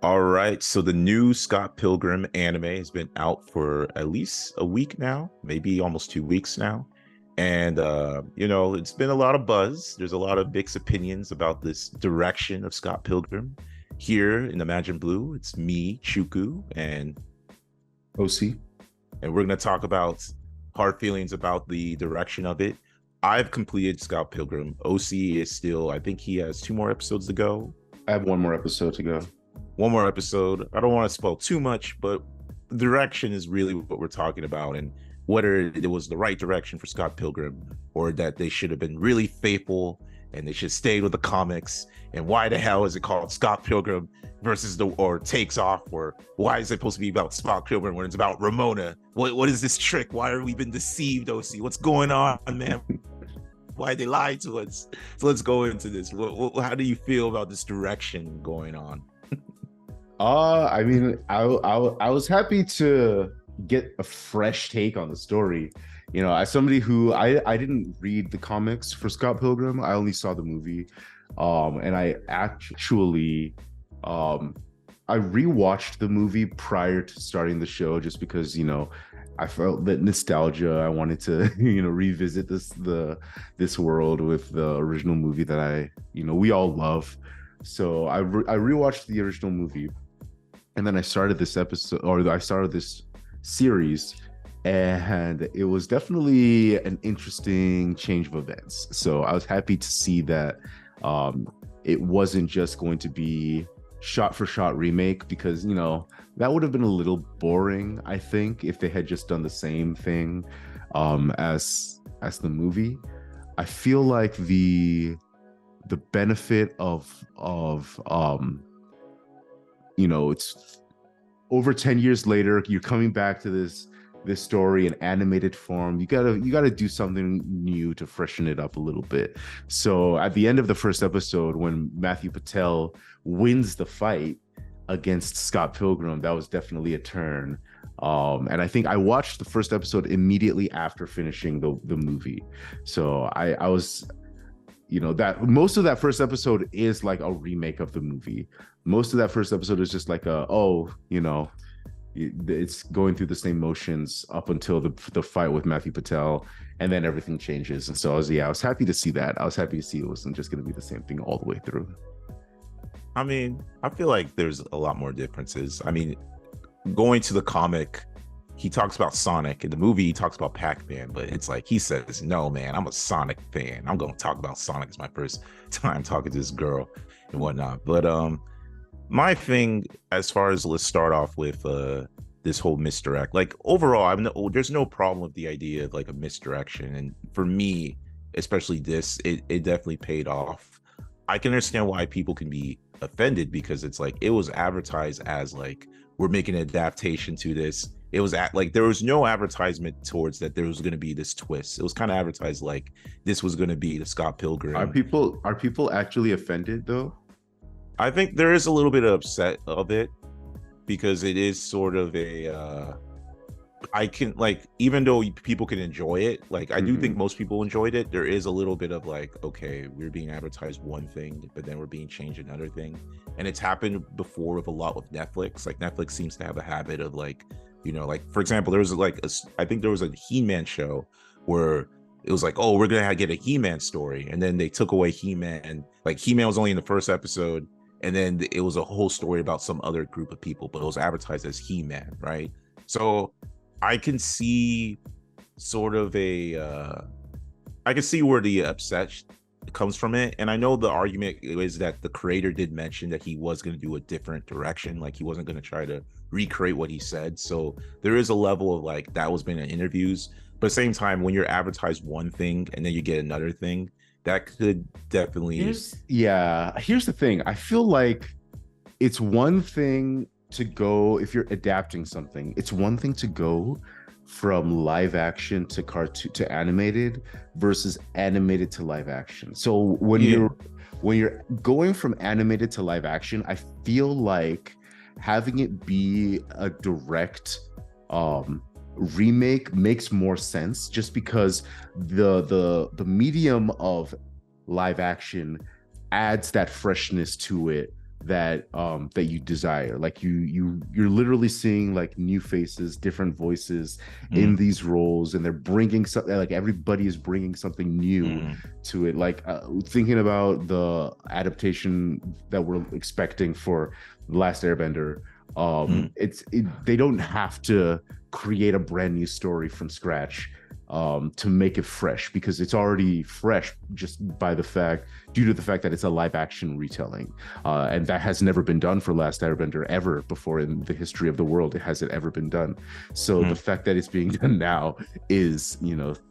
All right, so the new Scott Pilgrim anime has been out for at least a week now, maybe almost 2 weeks now. And it's been a lot of buzz. There's a lot of mixed opinions about this direction of Scott Pilgrim. Here in Imagine Blue, it's me, Chuku, OC. and we're gonna talk about hard feelings about the direction of it. I've completed Scott Pilgrim. OC is still, I think he has 2 more episodes to go. I have one more episode to go. One more episode. I don't want to spoil too much, but the direction is really what we're talking about, and whether it was the right direction for Scott Pilgrim or that they should have been really faithful and they should stay with the comics. And why the hell is it called Scott Pilgrim versus or Takes Off, or why is it supposed to be about Scott Pilgrim when it's about Ramona? What is this trick? Why are we been deceived, OC? What's going on, man? Why they lied to us? So let's go into this. How do you feel about this direction going on? I mean, I was happy to get a fresh take on the story. You know, as somebody who I didn't read the comics for Scott Pilgrim, I only saw the movie. And I actually I rewatched the movie prior to starting the show just because, I felt that nostalgia. I wanted to, revisit this world with the original movie that we all love. So I rewatched the original movie, and then I started this series, and it was definitely an interesting change of events. So I was happy to see that it wasn't just going to be shot for shot remake, because that would have been a little boring, I think, if they had just done the same thing as the movie. I feel like the benefit of it's over 10 years later, you're coming back to this story in animated form. You gotta do something new to freshen it up a little bit. So at the end of the first episode, when Matthew Patel wins the fight against Scott Pilgrim, that was definitely a turn. And I think I watched the first episode immediately after finishing the movie. So I was, that most of that first episode is like a remake of the movie. Most of that first episode is just like it's going through the same motions up until the fight with Matthew Patel, and then everything changes. And so I was happy to see that. I was happy to see it wasn't just going to be the same thing all the way through. I mean, I feel like there's a lot more differences. I mean, going to the comic, he talks about Sonic. In the movie, he talks about Pac-Man, but it's like he says, no, man, I'm a Sonic fan. I'm going to talk about Sonic. It's my first time talking to this girl and whatnot. But my thing, as far as, let's start off with this whole misdirect. Like, overall, there's no problem with the idea of like a misdirection. And for me, especially this, it definitely paid off. I can understand why people can be offended, because it's like it was advertised as like, we're making an adaptation to this. It was like there was no advertisement towards that there was going to be this twist. It was kind of advertised like this was going to be the Scott Pilgrim. Are people actually offended though? I think there is a little bit of upset of it, because it is sort of a I can, like, even though people can enjoy it, like I do think most people enjoyed it, there is a little bit of like, okay, we're being advertised one thing, but then we're being changed another thing. And it's happened before with a lot with Netflix. Like Netflix seems to have a habit of like, like, for example, there was like I think there was a He-Man show where it was like, oh, we're gonna get a He-Man story, and then they took away He-Man. Like He-Man was only in the first episode, and then it was a whole story about some other group of people, but it was advertised as He-Man, right? So I can see sort of I can see where the upset comes from it. And I know the argument is that the creator did mention that he was going to do a different direction. Like he wasn't going to try to recreate what he said. So there is a level of like, that was been in interviews. But at the same time, when you're advertised one thing and then you get another thing, that could definitely... Here's the thing. I feel like it's one thing to go, if you're adapting something, it's one thing to go from live action to cartoon to animated versus animated to live action. So when you're going from animated to live action, I feel like having it be a direct remake makes more sense, just because the medium of live action adds that freshness to it that you desire. Like you're literally seeing like new faces, different voices in these roles, and they're bringing something, like everybody is bringing something new to it. Like thinking about the adaptation that we're expecting for The Last Airbender, they don't have to create a brand new story from scratch to make it fresh, because it's already fresh just due to the fact that it's a live action retelling, and that has never been done for Last Airbender ever before in the history of the world. It hasn't ever been done. So the fact that it's being done now is,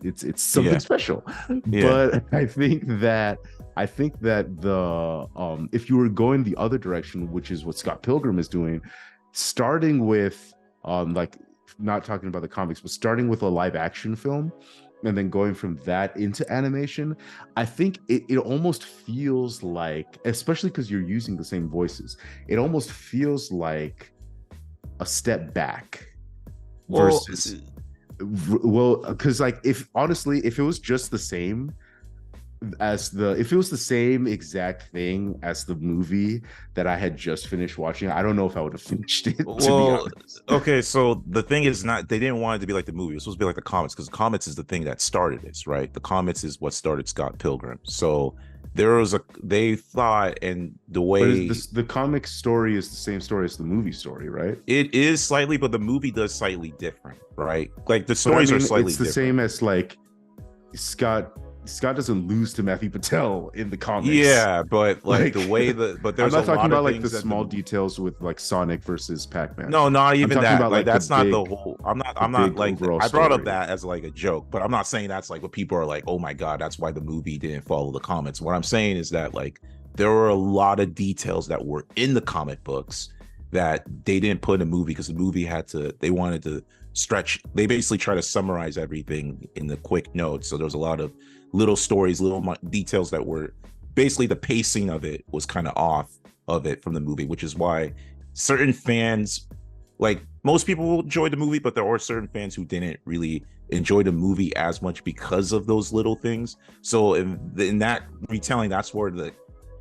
it's something special. But I think that the if you were going the other direction, which is what Scott Pilgrim is doing, starting with like, not talking about the comics, but starting with a live action film and then going from that into animation, I think it almost feels like, especially because you're using the same voices, it almost feels like a step back versus, because like, if it was just the same if it was the same exact thing as the movie that I had just finished watching, I don't know if I would have finished it. Well, okay, so the thing is, they didn't want it to be like the movie. It was supposed to be like the comics, because the comics is the thing that started this, right? The comics is what started Scott Pilgrim. So they thought, and the way the comic story is the same story as the movie story, right? It is slightly, but the movie does slightly different, right? Like the stories are slightly different. It's the same as like Scott doesn't lose to Matthew Patel in the comics. Yeah, but like the way but there's I'm not talking about like the small details with like Sonic versus Pac-Man. No, not even that. About, like that's not the whole. I'm not like, I brought up story. that as like a joke, but I'm not saying that's like what people are like, oh my god, that's why the movie didn't follow the comics. What I'm saying is that like there were a lot of details that were in the comic books that they didn't put in a movie, because the movie they wanted to stretch. They basically try to summarize everything in the quick notes. So there's a lot of little stories, little details that were basically, the pacing of it was kind of off of it from the movie, which is why certain fans, like most people enjoyed the movie, but there are certain fans who didn't really enjoy the movie as much because of those little things. So in that retelling, that's where the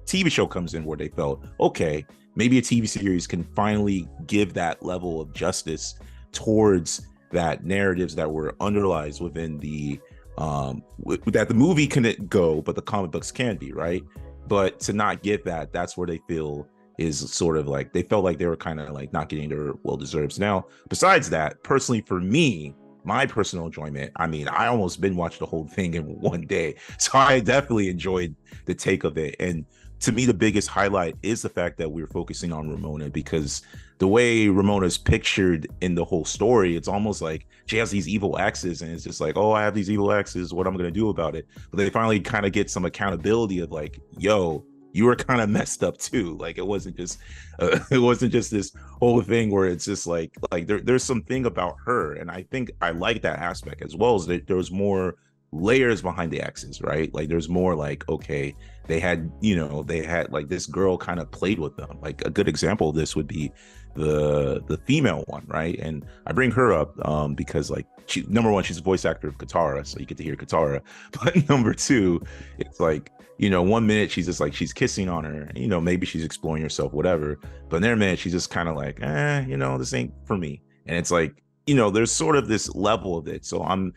TV show comes in, where they felt, okay, maybe a TV series can finally give that level of justice towards that narratives that were underlies within the that the movie couldn't go, but the comic books can be, right? But to not get that, that's where they feel is sort of like, they felt like they were kind of like not getting their well-deserved. Now, besides that, personally for me, my personal enjoyment, I mean, I almost binge watched the whole thing in one day. So I definitely enjoyed the take of it. And to me, the biggest highlight is the fact that we're focusing on Ramona, because the way Ramona's pictured in the whole story, it's almost like she has these evil exes, and it's just like, oh, I have these evil exes, what I'm going to do about it. But they finally kind of get some accountability of like, yo, you were kind of messed up too. Like it wasn't just this whole thing where it's just like there's something about her. And I think I like that aspect, as well as that there was more layers behind the exes, right? Like there's more like, okay, they had like this girl kind of played with them. Like a good example of this would be the female one, right? And I bring her up because like number one, she's a voice actor of Katara, so you get to hear Katara. But number two, it's like, 1 minute she's just like, she's kissing on her, maybe she's exploring herself, whatever, but in their minute she's just kind of like, this ain't for me. And it's like, there's sort of this level of it. So I'm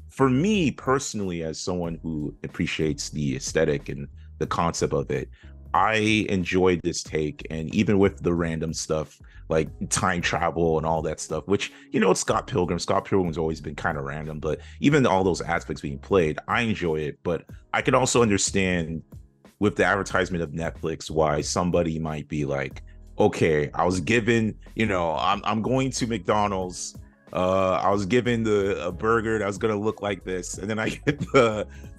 for me personally, as someone who appreciates the aesthetic and the concept of it, I enjoyed this take. And even with the random stuff like time travel and all that stuff, which, it's Scott Pilgrim's always been kind of random, but even all those aspects being played, I enjoy it. But I could also understand with the advertisement of Netflix why somebody might be like, okay, I was given, I'm going to McDonald's, I was given a burger that was gonna look like this, and then I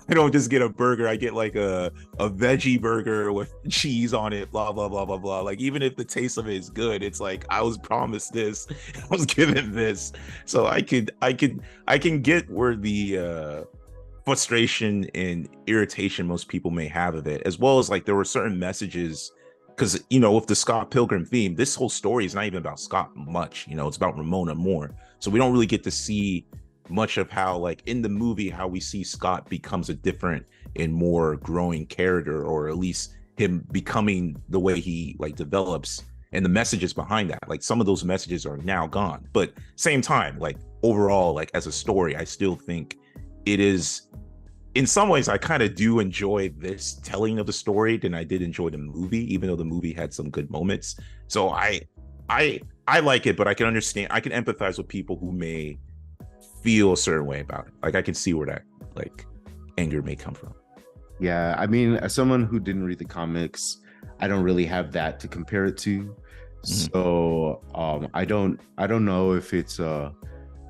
don't just get a burger, I get like a veggie burger with cheese on it, blah blah blah blah blah. Like even if the taste of it is good, it's like I was promised this, I was given this. So I can get where the frustration and irritation most people may have of it, as well as like there were certain messages. Because, with the Scott Pilgrim theme, this whole story is not even about Scott much, it's about Ramona more. So we don't really get to see much of how, like in the movie, how we see Scott becomes a different and more growing character, or at least him becoming the way he like develops and the messages behind that. Like some of those messages are now gone, but same time, like overall, like as a story, I still think it is, in some ways I kind of do enjoy this telling of the story than I did enjoy the movie, even though the movie had some good moments. So I like it, but I can understand, I can empathize with people who may feel a certain way about it. Like I can see where that like anger may come from. Yeah, I mean, as someone who didn't read the comics, I don't really have that to compare it to. So I don't know if it's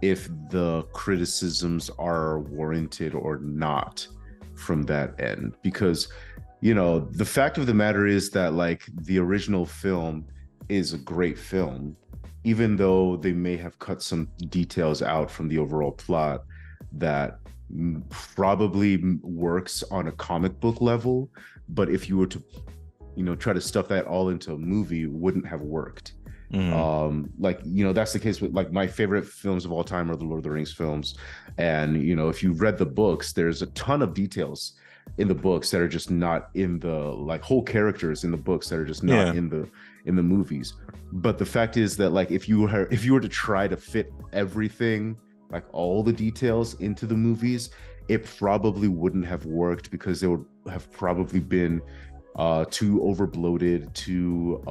if the criticisms are warranted or not from that end, because you know, the fact of the matter is that like the original film is a great film, even though they may have cut some details out from the overall plot that probably works on a comic book level, but if you were to, you know, try to stuff that all into a movie, wouldn't have worked. Like, you know, that's the case with like my favorite films of all time are the Lord of the Rings films, and you know, if you read the books, there's a ton of details in the books that are just not in the, like, whole characters in the books that are just not in the movies. But the fact is that like if you were to try to fit everything, like all the details into the movies, it probably wouldn't have worked, because they would have probably been too overbloated, too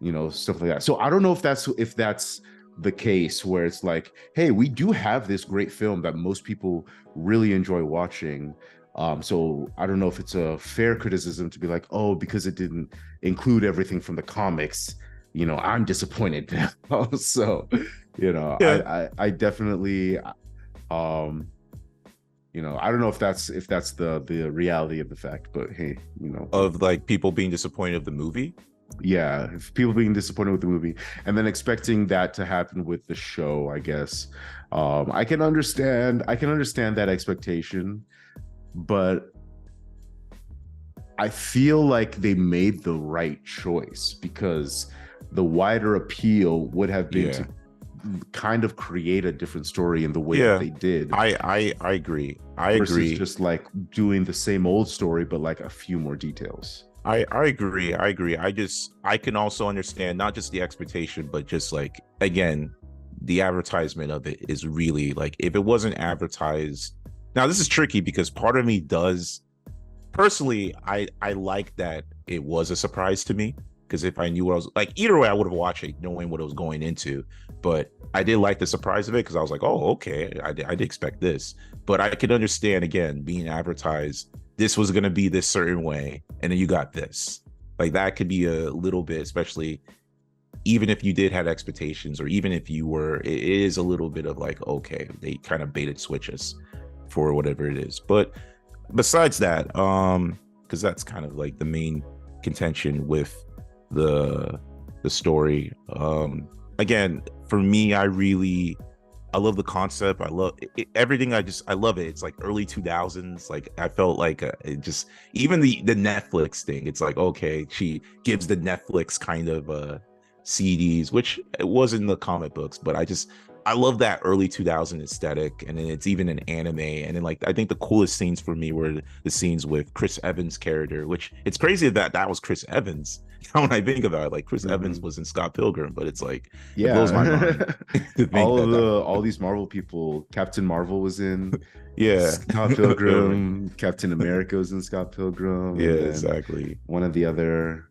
you know, stuff like that. So I don't know if that's the case where it's like, hey, we do have this great film that most people really enjoy watching. So I don't know if it's a fair criticism to be like, oh, because it didn't include everything from the comics, you know, I'm disappointed. So, you know, I definitely, you know, I don't know if that's the reality of the fact, but hey, you know, of like people being disappointed of the movie. Yeah, if people being disappointed with the movie and then expecting that to happen with the show, I guess I can understand that expectation, but I feel like they made the right choice, because the wider appeal would have been to kind of create a different story in the way that they did. I agree. I agree. Just like doing the same old story, but like a few more details. I agree. I can also understand not just the expectation, but just like, again, the advertisement of it is really like, if it wasn't advertised. Now this is tricky because part of me does personally, I like that it was a surprise to me, because if I knew what I was like, either way I would have watched it knowing what I was going into, but I did like the surprise of it, because I was like, oh, okay, I did expect this. But I could understand, again, being advertised, this was going to be this certain way, and then you got this. Like that could be a little bit, especially even if you did have expectations, or even if you were, it is a little bit of like, okay, they kind of baited switches for whatever it is. But besides that, because that's kind of like the main contention with the story. Again, for me, I love the concept. I love everything. I love it. It's like early 2000s. Like I felt like it just, even the Netflix thing. It's like, okay, she gives the Netflix kind of CDs, which it was in the comic books, but I love that early 2000 aesthetic. And then it's even an anime. And then like, I think the coolest scenes for me were the scenes with Chris Evans' character, which it's crazy that was Chris Evans. Now when I think about it, like Chris Evans was in Scott Pilgrim, but it's like, it blows my mind. all these Marvel people, Captain Marvel was in Scott Pilgrim, Captain America was in Scott Pilgrim. Yeah, exactly. One of the other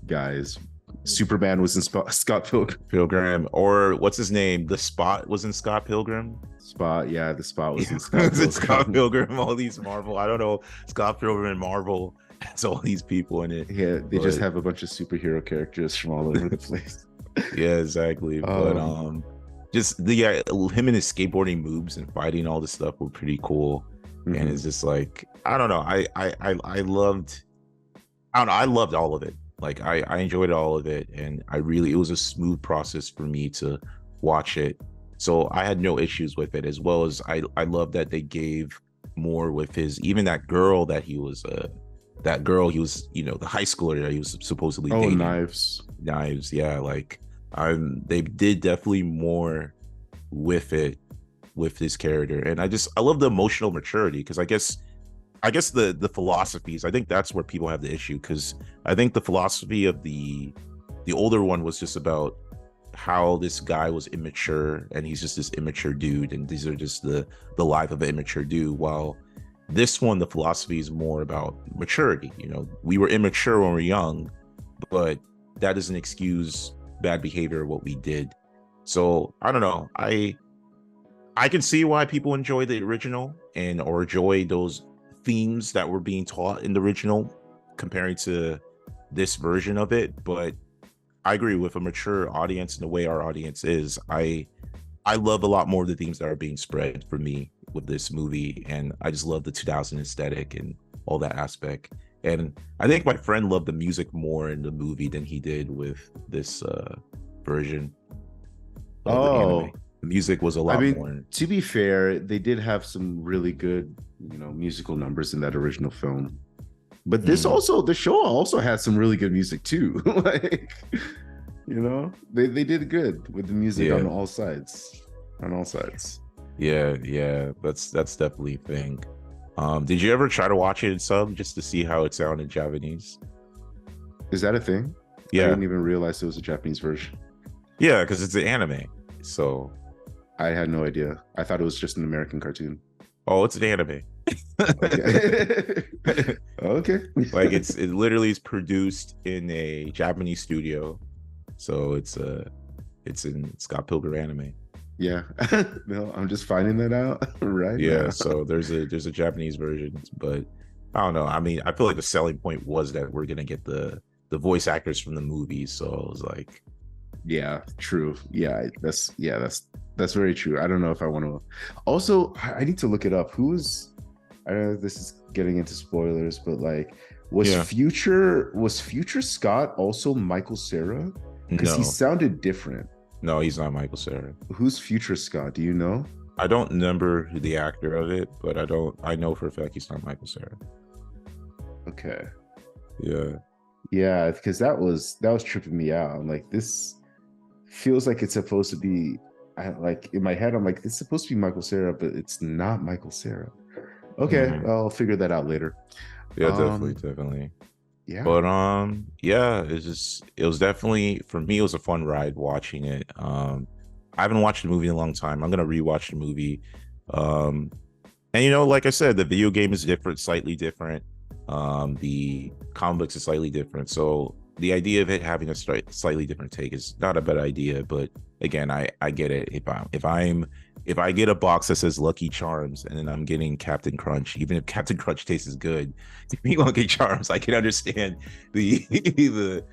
guys, Superman was in Scott Pilgrim, or what's his name? The Spot was in Scott Pilgrim. The Spot was in Scott Pilgrim. Scott Pilgrim, all these Marvel. I don't know. Scott Pilgrim and Marvel has all these people in it. Yeah, they just have a bunch of superhero characters from all over the place. Yeah, exactly. But just him and his skateboarding moves and fighting, all this stuff were pretty cool. And it's just like, I don't know. I loved all of it. Like I enjoyed all of it, and it was a smooth process for me to watch it. So I had no issues with it, as well as I love that they gave more with even that girl that he was, you know, the high schooler that he was supposedly dating. Knives. Yeah. Like they did definitely more with it, with this character. And I love the emotional maturity, because I guess I guess the philosophies, I think that's where people have the issue, because I think the philosophy of the older one was just about how this guy was immature, and he's just this immature dude, and these are just the life of an immature dude. While this one, the philosophy is more about maturity. You know, we were immature when we were young, but that doesn't excuse bad behavior, what we did. So I don't know. I can see why people enjoy the original and or enjoy those themes that were being taught in the original comparing to this version of it. But I agree, with a mature audience and the way our audience is, I love a lot more of the themes that are being spread for me with this movie, and I just love the 2000 aesthetic and all that aspect. And I think my friend loved the music more in the movie than he did with this version of the anime. The music was a lot more. To be fair, they did have some really good, musical numbers in that original film. But this the show also had some really good music too. Like, they did good with the music on all sides. Yeah, that's definitely a thing. Did you ever try to watch it in sub just to see how it sounded in Japanese? Is that a thing? Yeah, I didn't even realize it was a Japanese version. Yeah, because it's an anime, so I had no idea. I thought it was just an American cartoon. Oh, it's an anime. Okay. Okay. Like it literally is produced in a Japanese studio, so it's in Scott Pilgrim Anime. Yeah. No, I'm just finding that out right now. Yeah, so there's a Japanese version, but I don't know. I mean, I feel like the selling point was that we're gonna get the voice actors from the movies, so I was like, yeah, true. Yeah, that's very true. I don't know if I want to. Also, I need to look it up. I don't know if this is getting into spoilers, but like, was Future Scott also Michael Cera? Because he sounded different. No, he's not Michael Cera. Who's Future Scott? Do you know? I don't remember the actor of it, but I know for a fact he's not Michael Cera. Okay. Yeah, because that was tripping me out. I'm like, this feels like it's supposed to be, like in my head, I'm like, it's supposed to be Michael Cera, but it's not Michael Cera. Okay, I'll figure that out later. Yeah, definitely. Yeah. But it was definitely, for me, it was a fun ride watching it. I haven't watched the movie in a long time. I'm gonna rewatch the movie. And like I said, the video game is different, slightly different. The comic books is slightly different. So the idea of it having a slightly different take is not a bad idea. But again, I get it. If I get a box that says Lucky Charms and then I'm getting Captain Crunch, even if Captain Crunch tastes good, give me Lucky Charms. I can understand the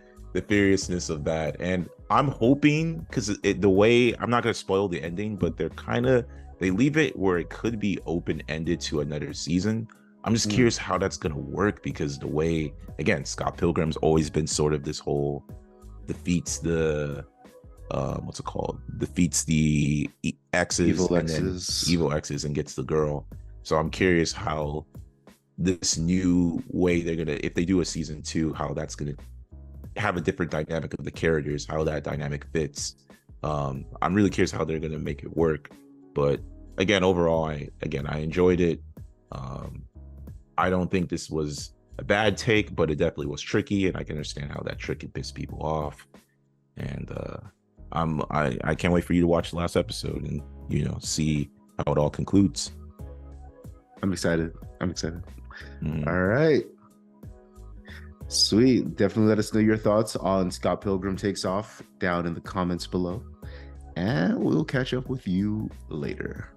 seriousness of that. And I'm hoping, because the way, I'm not going to spoil the ending, but they leave it where it could be open-ended to another season. I'm just curious how that's going to work, because the way, again, Scott Pilgrim's always been sort of this whole defeats the defeats the evil exes and gets the girl. So I'm curious how this new way they're gonna, if they do a season 2, how that's gonna have a different dynamic of the characters, how that dynamic fits. I'm really curious how they're gonna make it work. But again, overall, I enjoyed it. I don't think this was a bad take, but it definitely was tricky, and I can understand how that trick can piss people off. And I can't wait for you to watch the last episode and see how it all concludes. I'm excited. All right, sweet. Definitely let us know your thoughts on Scott Pilgrim Takes Off down in the comments below, and we'll catch up with you later.